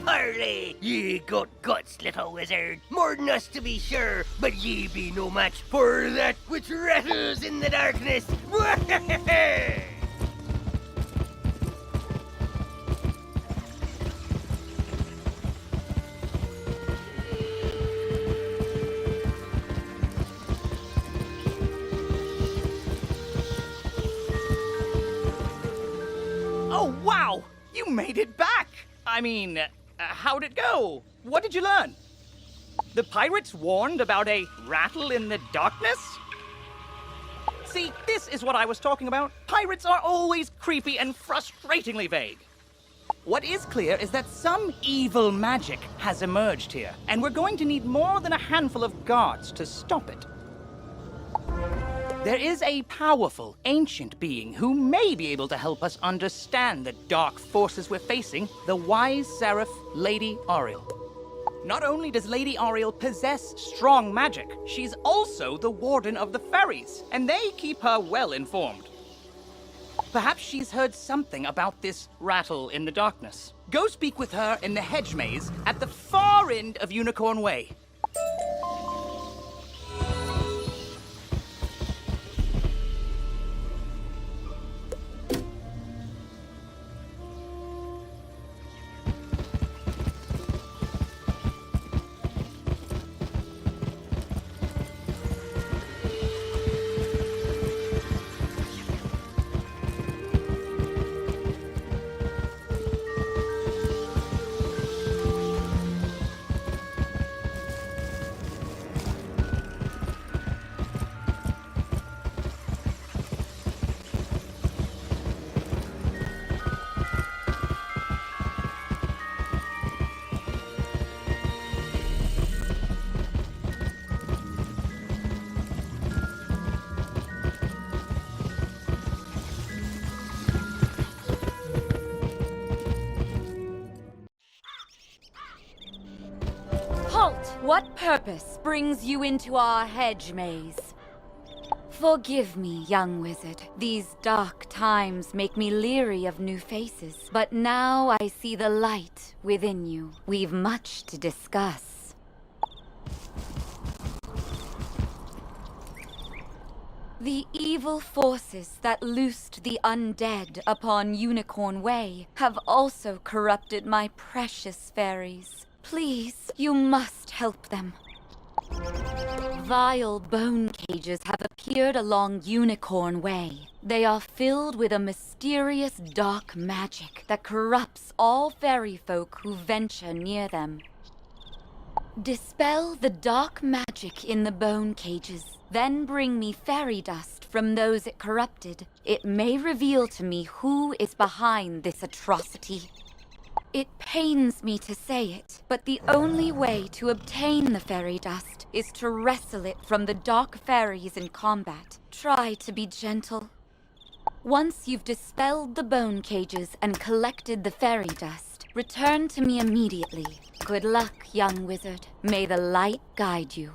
parley. Ye got guts, little wizard. More than us to be sure, but ye be no match for that which rattles in the darkness. Oh, wow! You made it back! I mean, how'd it go? What did you learn? The pirates warned about a rattle in the darkness? See, this is what I was talking about. Pirates are always creepy and frustratingly vague. What is clear is that some evil magic has emerged here, and we're going to need more than a handful of guards to stop it. There is a powerful, ancient being who may be able to help us understand the dark forces we're facing, the wise seraph, Lady Ariel. Not only does Lady Ariel possess strong magic, she's also the warden of the ferries, and they keep her well informed. Perhaps she's heard something about this rattle in the darkness. Go speak with her in the hedge maze at the far end of Unicorn Way. What purpose brings you into our hedge maze? Forgive me, young wizard. These dark times make me leery of new faces. But now I see the light within you. We've much to discuss. The evil forces that loosed the undead upon Unicorn Way have also corrupted my precious fairies. Please, you must help them. Vile bone cages have appeared along Unicorn Way. They are filled with a mysterious dark magic that corrupts all fairy folk who venture near them. Dispel the dark magic in the bone cages, then bring me fairy dust from those it corrupted. It may reveal to me who is behind this atrocity. It pains me to say it, but the only way to obtain the fairy dust is to wrestle it from the dark fairies in combat. Try to be gentle. Once you've dispelled the bone cages and collected the fairy dust, return to me immediately. Good luck, young wizard. May the light guide you.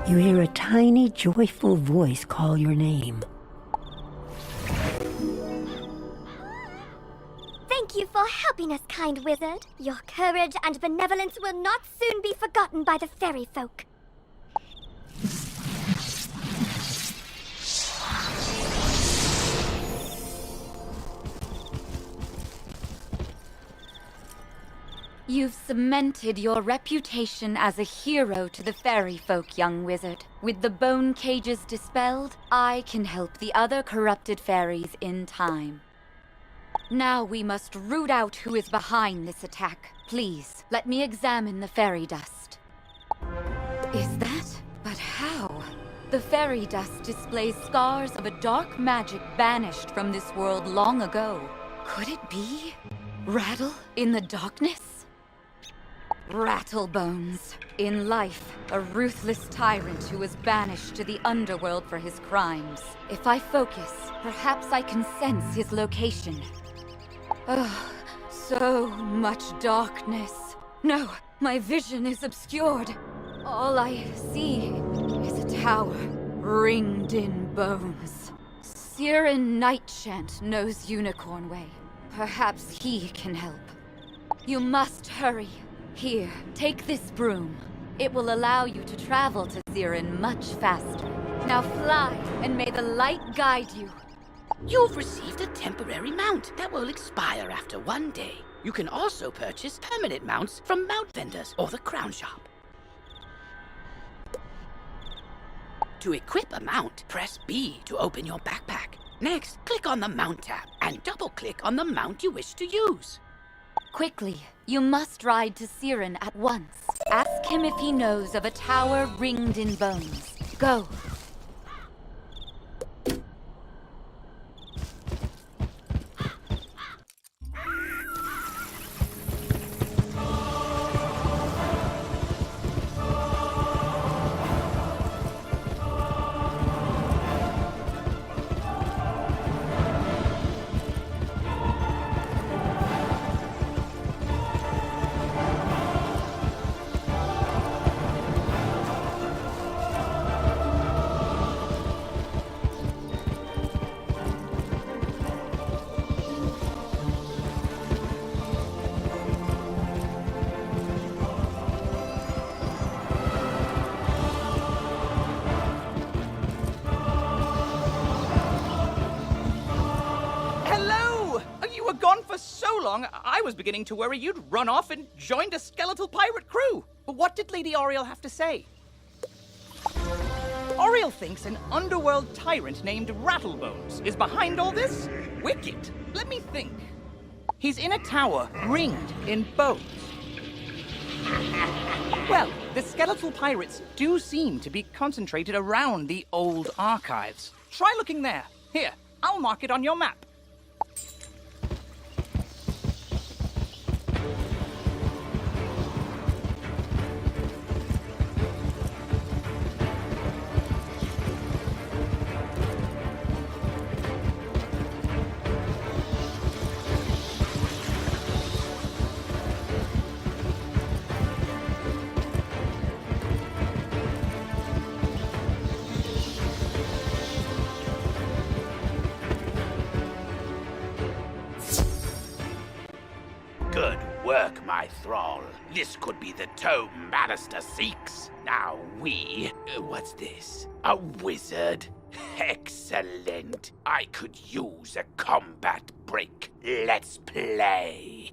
You hear a tiny, joyful voice call your name. Thank you for helping us, kind wizard. Your courage and benevolence will not soon be forgotten by the fairy folk. You've cemented your reputation as a hero to the fairy folk, young wizard. With the bone cages dispelled, I can help the other corrupted fairies in time. Now we must root out who is behind this attack. Please, let me examine the fairy dust. Is that? But how? The fairy dust displays scars of a dark magic banished from this world long ago. Could it be? Rattle in the darkness? Rattlebones. In life, a ruthless tyrant who was banished to the underworld for his crimes. If I focus, perhaps I can sense his location. Oh, so much darkness. No, my vision is obscured. All I see is a tower ringed in bones. Siren Nightchant knows Unicorn Way. Perhaps he can help. You must hurry. Here, take this broom. It will allow you to travel to Siren much faster. Now fly, and may the light guide you. You've received a temporary mount that will expire after 1 day. You can also purchase permanent mounts from mount vendors or the crown shop. To equip a mount, press B to open your backpack. Next, click on the Mount tab and double-click on the mount you wish to use. Quickly, you must ride to Siren at once. Ask him if he knows of a tower ringed in bones. Go. So long, I was beginning to worry you'd run off and joined a skeletal pirate crew. But what did Lady Oriel have to say? Oriel thinks an underworld tyrant named Rattlebones is behind all this? Wicked. Let me think. He's in a tower ringed in bones. Well, the skeletal pirates do seem to be concentrated around the old archives. Try looking there. Here, I'll mark it on your map. Good work, my thrall. This could be the tome Bannister seeks. Now what's this? A wizard? Excellent. I could use a combat break. Let's play.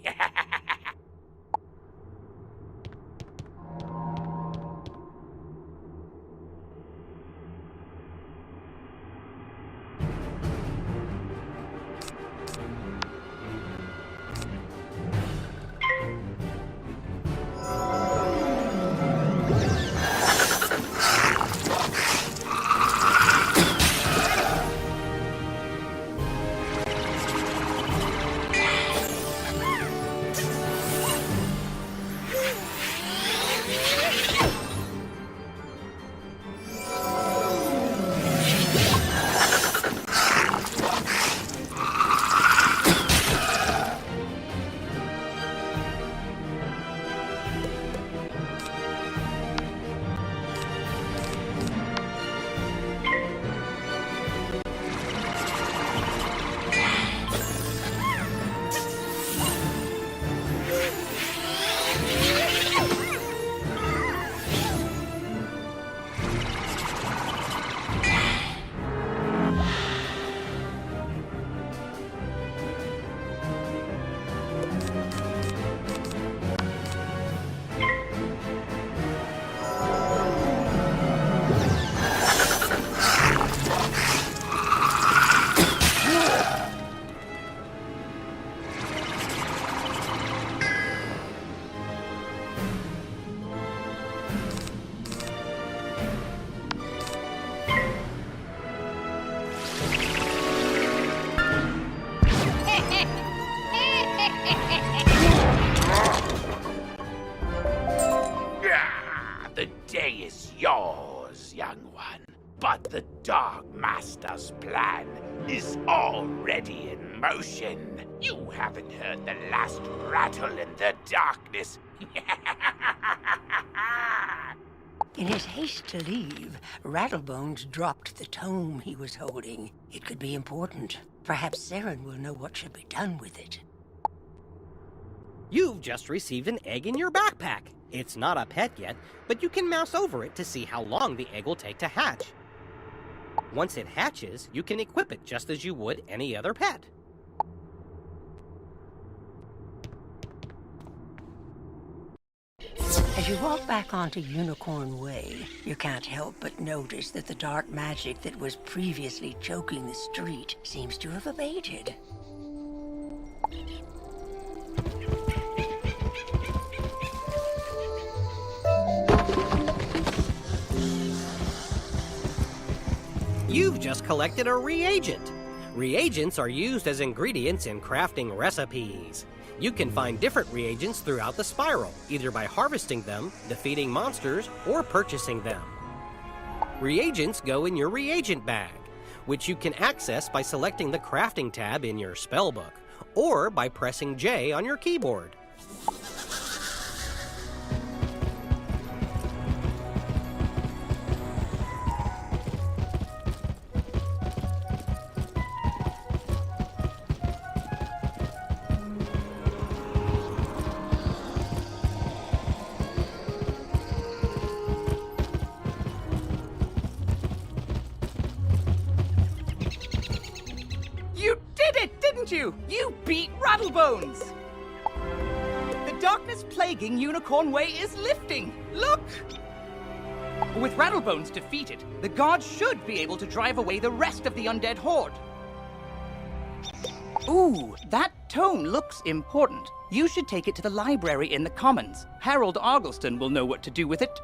plan is already in motion. You haven't heard the last rattle in the darkness. In his haste to leave, Rattlebones dropped the tome he was holding. It could be important. Perhaps Saren will know what should be done with it. You've just received an egg in your backpack. It's not a pet yet, but you can mouse over it to see how long the egg will take to hatch. Once it hatches, you can equip it just as you would any other pet. As you walk back onto Unicorn Way, you can't help but notice that the dark magic that was previously choking the street seems to have abated. You've just collected a reagent. Reagents are used as ingredients in crafting recipes. You can find different reagents throughout the spiral, either by harvesting them, defeating monsters, or purchasing them. Reagents go in your reagent bag, which you can access by selecting the crafting tab in your spellbook, or by pressing J on your keyboard. You did it, didn't you? You beat Rattlebones! The darkness plaguing Unicorn Way is lifting. Look! With Rattlebones defeated, the gods should be able to drive away the rest of the undead horde. Ooh, that tome looks important. You should take it to the library in the Commons. Harold Argleston will know what to do with it.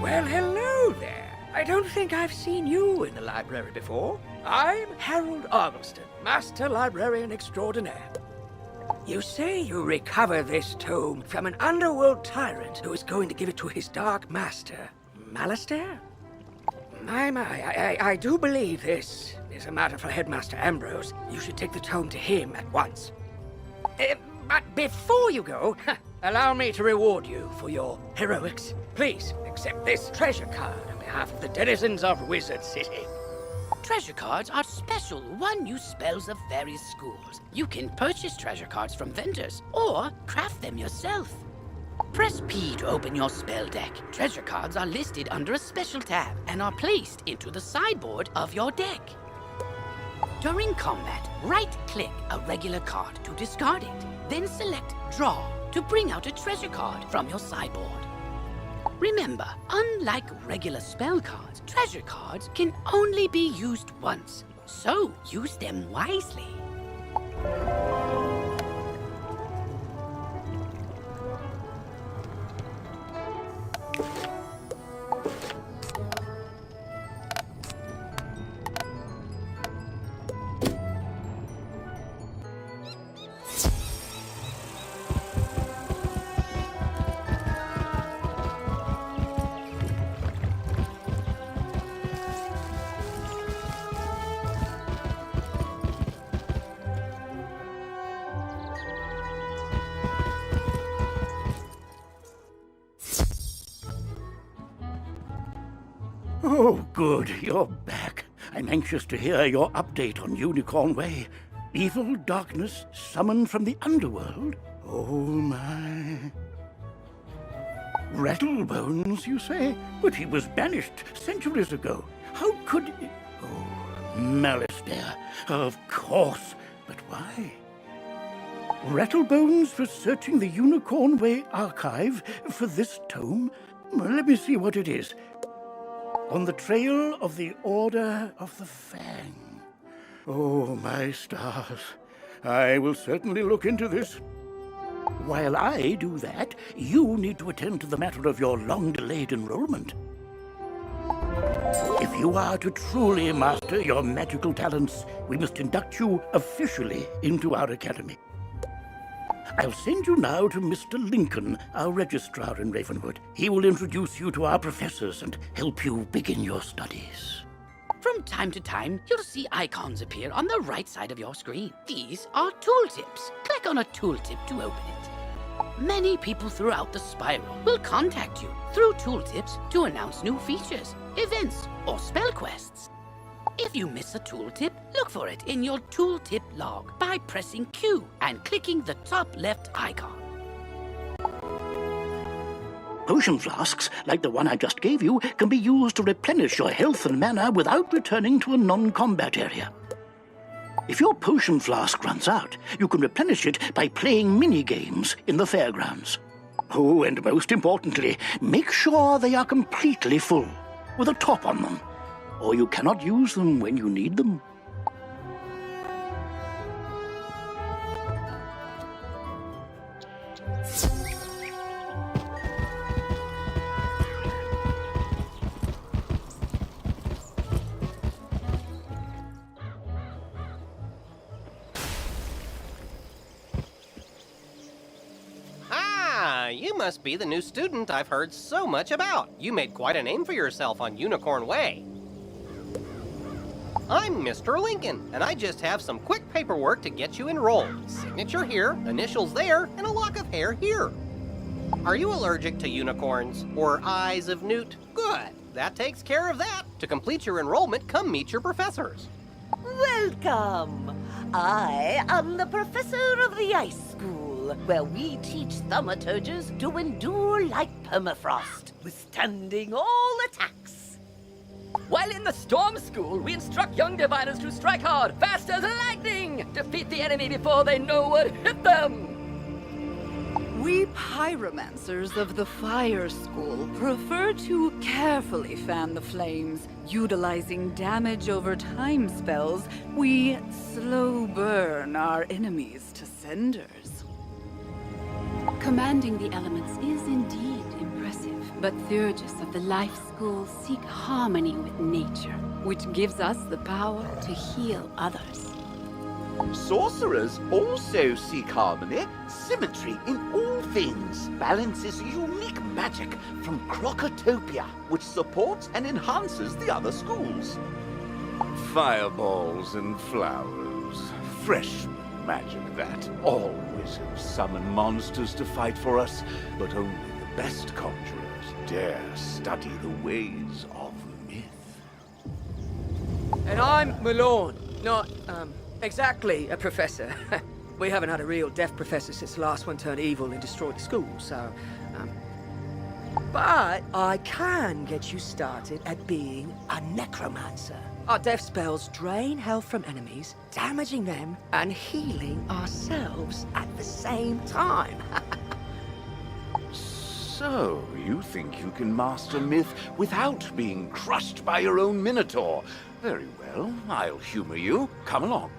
Well, hello there. I don't think I've seen you in the library before. I'm Harold Argleston, Master Librarian Extraordinaire. You say you recover this tome from an underworld tyrant who is going to give it to his dark master, Malistaire? I do believe this is a matter for Headmaster Ambrose. You should take the tome to him at once. But before you go, allow me to reward you for your heroics. Please, accept this treasure card on behalf of the denizens of Wizard City. Treasure cards are special one-use spells of various schools. You can purchase treasure cards from vendors or craft them yourself. Press P to open your spell deck. Treasure cards are listed under a special tab and are placed into the sideboard of your deck. During combat, right-click a regular card to discard it. Then select Draw to bring out a treasure card from your sideboard. Remember, unlike regular spell cards, treasure cards can only be used once, so use them wisely. Oh, good, you're back. I'm anxious to hear your update on Unicorn Way. Evil darkness summoned from the underworld? Oh, my. Rattlebones, you say? But he was banished centuries ago. How could... Oh, Malistaire. Of course. But why? Rattlebones was searching the Unicorn Way archive for this tome? Let me see what it is. On the trail of the Order of the Fang. Oh, my stars. I will certainly look into this. While I do that, you need to attend to the matter of your long-delayed enrollment. If you are to truly master your magical talents, we must induct you officially into our academy. I'll send you now to Mr. Lincoln, our registrar in Ravenwood. He will introduce you to our professors and help you begin your studies. From time to time, you'll see icons appear on the right side of your screen. These are tooltips. Click on a tooltip to open it. Many people throughout the spiral will contact you through tooltips to announce new features, events, or spell quests. If you miss a tooltip, look for it in your tooltip log by pressing Q and clicking the top left icon. Potion flasks, like the one I just gave you, can be used to replenish your health and mana without returning to a non-combat area. If your potion flask runs out, you can replenish it by playing mini-games in the fairgrounds. Oh, and most importantly, make sure they are completely full, with a top on them, or you cannot use them when you need them. You must be the new student I've heard so much about. You made quite a name for yourself on Unicorn Way. I'm Mr. Lincoln, and I just have some quick paperwork to get you enrolled. Signature here, initials there, and a lock of hair here. Are you allergic to unicorns or eyes of newt? Good. That takes care of that. To complete your enrollment, come meet your professors. Welcome! I am the professor of the Ice School, where we teach thaumaturges to endure like permafrost, withstanding all attacks. While in the Storm School, we instruct young diviners to strike hard, fast as lightning, defeat the enemy before they know what hit them. We pyromancers of the Fire School prefer to carefully fan the flames. Utilizing damage over time spells, we slow burn our enemies to cinders. Commanding the elements is indeed impressive, but Theurgis of the Life School seek harmony with nature, which gives us the power to heal others. Sorcerers also seek harmony, symmetry in all things. Balance is unique magic from Crocotopia, which supports and enhances the other schools. Fireballs and flowers. Fresh magic that. All wizards summon monsters to fight for us, but only the best conjurers dare study the ways of myth. And I'm Malorne, not, exactly a professor. We haven't had a real deaf professor since the last one turned evil and destroyed the school, so, But I can get you started at being a necromancer. Our death spells drain health from enemies, damaging them and healing ourselves at the same time. So, you think you can master myth without being crushed by your own minotaur? Very well, I'll humor you. Come along.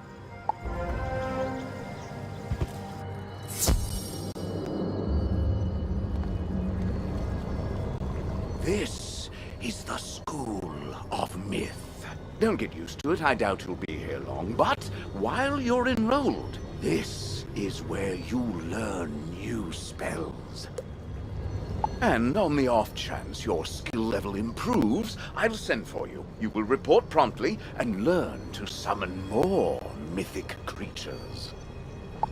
This is the School of Myth. Don't get used to it, I doubt you'll be here long, but while you're enrolled, this is where you learn new spells. And on the off chance your skill level improves, I'll send for you. You will report promptly and learn to summon more mythic creatures.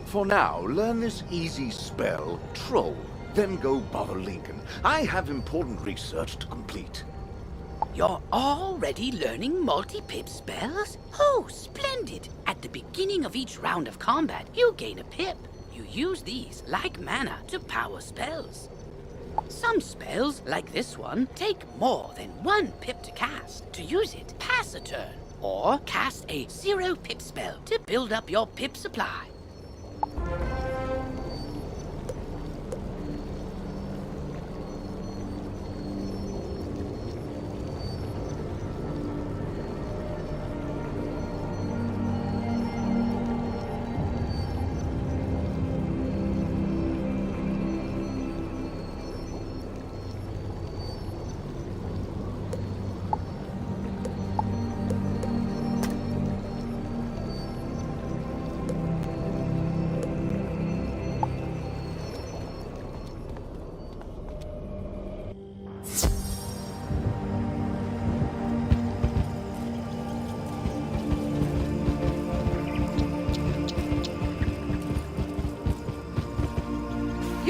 For now, learn this easy spell, Troll. Then go bother Lincoln. I have important research to complete. You're already learning multi-pip spells? Oh, splendid! At the beginning of each round of combat, you gain a pip. You use these, like mana, to power spells. Some spells, like this one, take more than 1 pip to cast. To use it, pass a turn, or cast a 0 pip spell to build up your pip supply.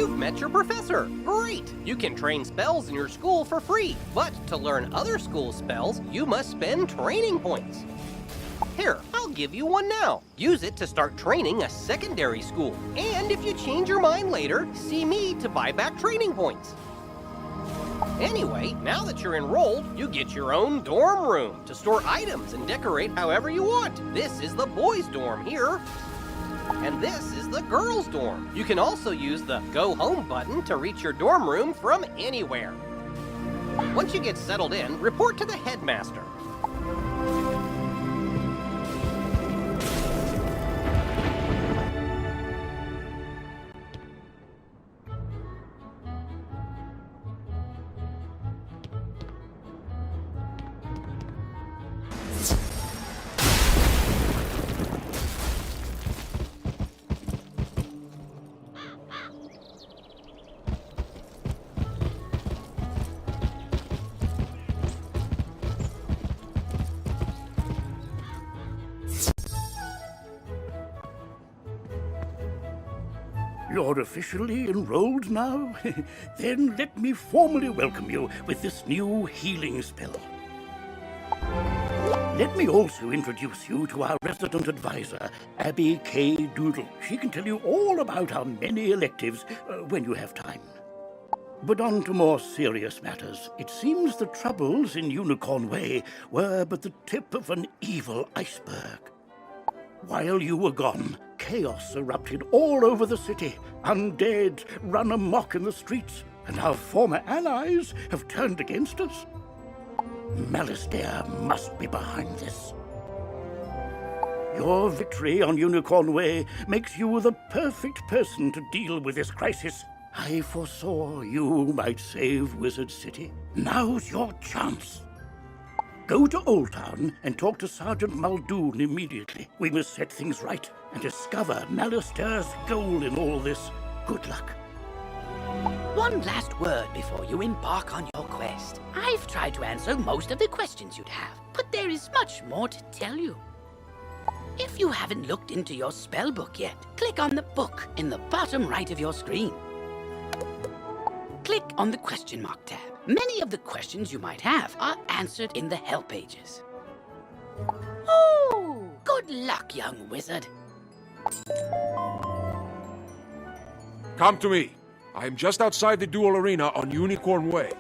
You've met your professor. Great! You can train spells in your school for free, but to learn other school spells, you must spend training points. Here, I'll give you one now. Use it to start training a secondary school. And if you change your mind later, see me to buy back training points. Anyway, now that you're enrolled, you get your own dorm room to store items and decorate however you want. This is the boys' dorm here. And this is the girls' dorm. You can also use the Go Home button to reach your dorm room from anywhere. Once you get settled in, report to the headmaster. You're officially enrolled now? Then let me formally welcome you with this new healing spell. Let me also introduce you to our resident advisor, Abby K. Doodle. She can tell you all about our many electives when you have time. But on to more serious matters. It seems the troubles in Unicorn Way were but the tip of an evil iceberg. While you were gone, chaos erupted all over the city. Undead run amok in the streets, and our former allies have turned against us. Malastare must be behind this. Your victory on Unicorn Way makes you the perfect person to deal with this crisis. I foresaw you might save Wizard City. Now's your chance. Go to Old Town and talk to Sergeant Muldoon immediately. We must set things right and discover Malastare's goal in all this. Good luck. One last word before you embark on your quest. I've tried to answer most of the questions you'd have, but there is much more to tell you. If you haven't looked into your spell book yet, click on the book in the bottom right of your screen. Click on the question mark tab. Many of the questions you might have are answered in the help pages. Oh, good luck, young wizard. Come to me. I am just outside the duel arena on Unicorn Way.